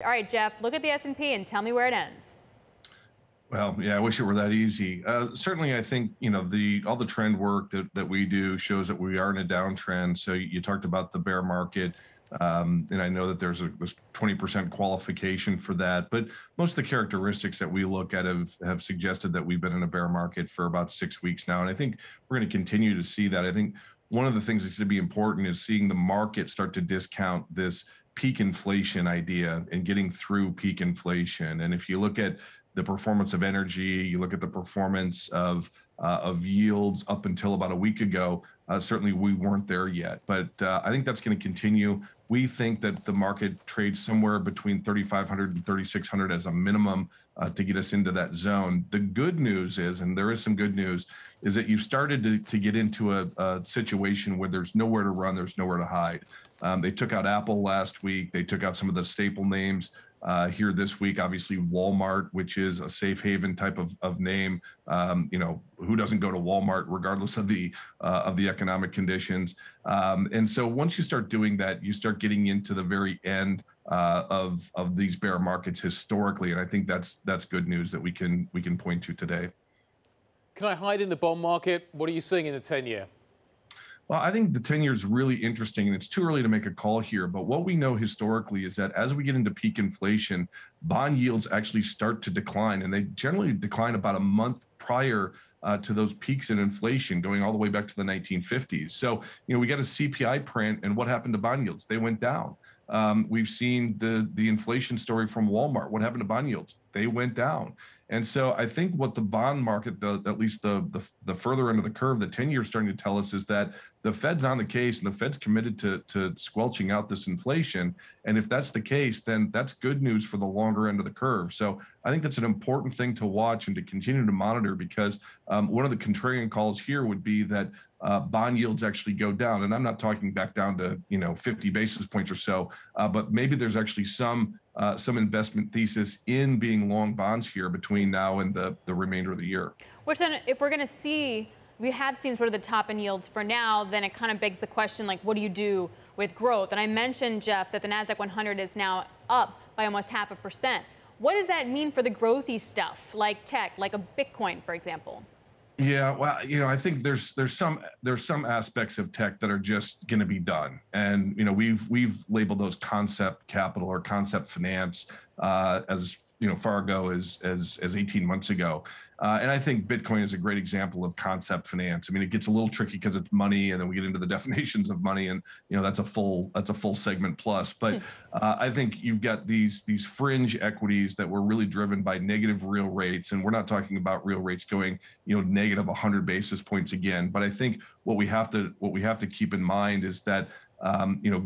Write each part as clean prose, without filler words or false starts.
All right, Jeff, look at the S&P and tell me where it ends. Well, yeah, I wish it were that easy. Certainly, I think all the trend work that we do shows that we are in a downtrend. So you talked about the bear market, and I know that there's this 20% qualification for that. But most of the characteristics that we look at have suggested that we've been in a bear market for about 6 weeks now, and I think we're going to continue to see that. I think one of the things that's going to be important is seeing the market start to discount this peak inflation idea and getting through peak inflation. And if you look at the performance of energy, you look at the performance of yields up until about a week ago, certainly we weren't there yet. But I think that's going to continue. We think that the market trades somewhere between 3,500 and 3,600 as a minimum to get us into that zone. The good news is, and there is some good news, is that you've started to get into a situation where there's nowhere to run, there's nowhere to hide. They took out Apple last week. They took out some of the staple names here this week. Obviously, Walmart, which is a safe haven type of name. Who doesn't go to Walmart regardless of the economic conditions? And so once you start doing that, you start getting into the very end of these bear markets historically, and I think that's good news that we can point to today. Can I hide in the bond market? What are you seeing in the 10-year? Well, I think the 10-year is really interesting, and it's too early to make a call here. But what we know historically is that as we get into peak inflation, bond yields actually start to decline, and they generally decline about a month prior to those peaks in inflation, going all the way back to the 1950s. So, we got a CPI print, and what happened to bond yields? They went down. We've seen the inflation story from Walmart. What happened to bond yields? They went down. And so I think what the bond market, at least the further end of the curve, the 10-year is starting to tell us is that the Fed's on the case and the Fed's committed to squelching out this inflation. And if that's the case, then that's good news for the longer end of the curve. So I think that's an important thing to watch and to continue to monitor, because one of the contrarian calls here would be that bond yields actually go down. And I'm not talking back down to 50 basis points or so, but maybe there's actually some investment thesis in being long bonds here between now and the remainder of the year. Which then, if we're going to see, we have seen sort of the top end yields for now, then it kind of begs the question, like, what do you do with growth? And I mentioned, Jeff, that the NASDAQ 100 is now up by almost 0.5%. What does that mean for the growthy stuff, like tech, like a Bitcoin, for example? Yeah, well, I think there's some aspects of tech that are just going to be done, and we've labeled those concept capital or concept finance as far ago as 18 months ago. And I think Bitcoin is a great example of concept finance. I mean, it gets a little tricky because it's money, and then we get into the definitions of money, and that's a full segment plus. But I think you've got these fringe equities that were really driven by negative real rates, and we're not talking about real rates going negative 100 basis points again. But I think what we have to keep in mind is that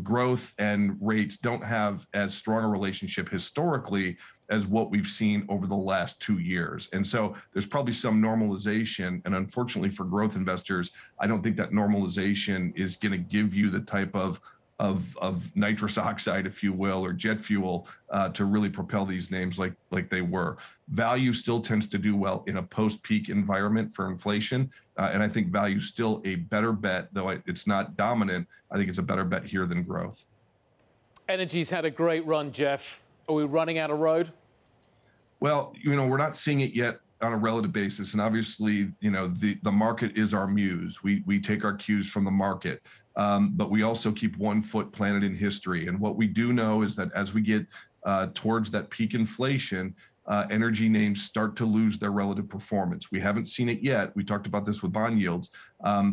growth and rates don't have as strong a relationship historically as what we've seen over the last 2 years. And so there's probably some normalization. And unfortunately for growth investors, I don't think that normalization is going to give you the type of nitrous oxide, if you will, or jet fuel to really propel these names like they were. Value still tends to do well in a post-peak environment for inflation. And I think value is still a better bet, though it's not dominant. I think it's a better bet here than growth. Energy's had a great run, Jeff. Are we running out of road? Well, we're not seeing it yet on a relative basis. And obviously, the market is our muse. We take our cues from the market. But we also keep one foot planted in history. And what we do know is that as we get towards that peak inflation, energy names start to lose their relative performance. We haven't seen it yet. We talked about this with bond yields.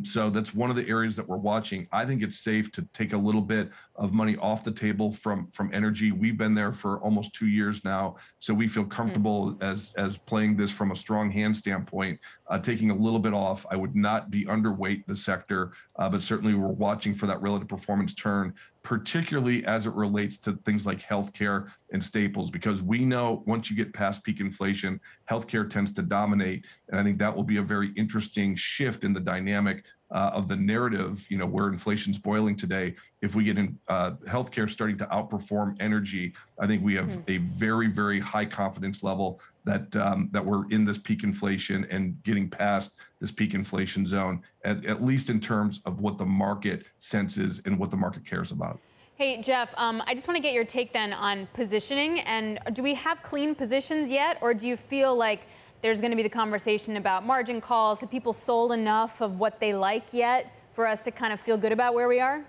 So that's one of the areas that we're watching. I think it's safe to take a little bit of money off the table from energy. We've been there for almost 2 years now. So we feel comfortable as playing this from a strong hand standpoint, taking a little bit off. I would not be underweight the sector, but certainly we're watching for that relative performance turn, particularly as it relates to things like healthcare and staples, because we know once you get past peak inflation, healthcare tends to dominate. And I think that will be a very interesting shift in the dynamic of the narrative, where inflation's boiling today. If we get in healthcare starting to outperform energy, I think we have a very, very high confidence level that we're in this peak inflation and getting past this peak inflation zone, at least in terms of what the market senses and what the market cares about. Hey, Jeff, I just want to get your take then on positioning. And do we have clean positions yet? Or do you feel like there's going to be the conversation about margin calls? Have people sold enough of what they like yet for us to kind of feel good about where we are?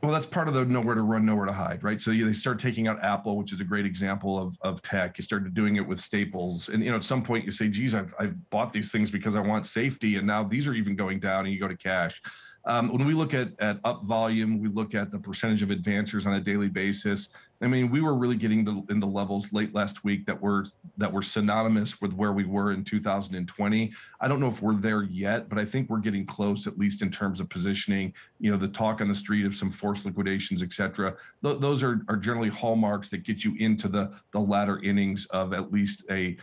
Well, that's part of the nowhere to run, nowhere to hide, right? So they start taking out Apple, which is a great example of tech. You started doing it with staples. And, at some point you say, geez, I've bought these things because I want safety. And now these are even going down and you go to cash. When we look at up volume, we look at the percentage of advancers on a daily basis. I mean, we were really getting into levels late last week that were synonymous with where we were in 2020. I don't know if we're there yet, but I think we're getting close, at least in terms of positioning. The talk on the street of some forced liquidations, et cetera. Those are generally hallmarks that get you into the latter innings of at least a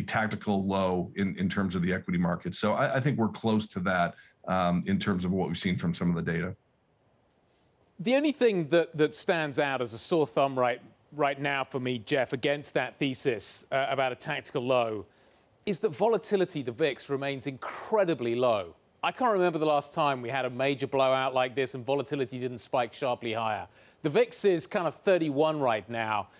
tactical low in terms of the equity market. So I think we're close to that. In terms of what we've seen from some of the data. The only thing that stands out as a sore thumb right now for me, Jeff, against that thesis about a tactical low is that volatility, the VIX, remains incredibly low. I can't remember the last time we had a major blowout like this and volatility didn't spike sharply higher. The VIX is kind of 31 right now.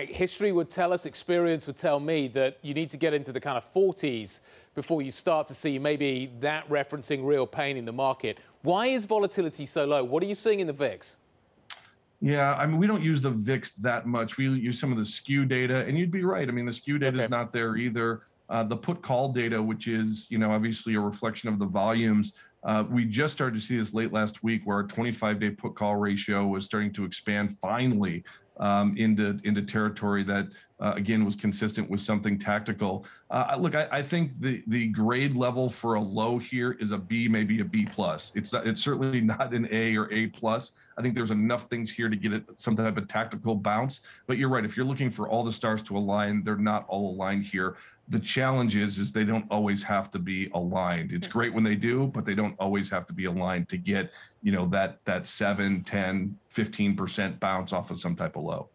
History would tell us, experience would tell me that you need to get into the kind of 40s before you start to see maybe that referencing real pain in the market. Why is volatility so low? What are you seeing in the VIX? Yeah, I mean, we don't use the VIX that much. We use some of the skew data, and you'd be right. I mean, the skew data is not there either. The put call data, which is, obviously a reflection of the volumes. We just started to see this late last week where our 25-day put call ratio was starting to expand finally into territory that, again, was consistent with something tactical. Look, I think the grade level for a low here is a B, maybe a B plus. It's certainly not an A or A plus. I think there's enough things here to get it some type of tactical bounce. But you're right. If you're looking for all the stars to align, they're not all aligned here. The challenge is they don't always have to be aligned. It's great when they do, but they don't always have to be aligned to get, that 7, 10, 15% bounce off of some type of low.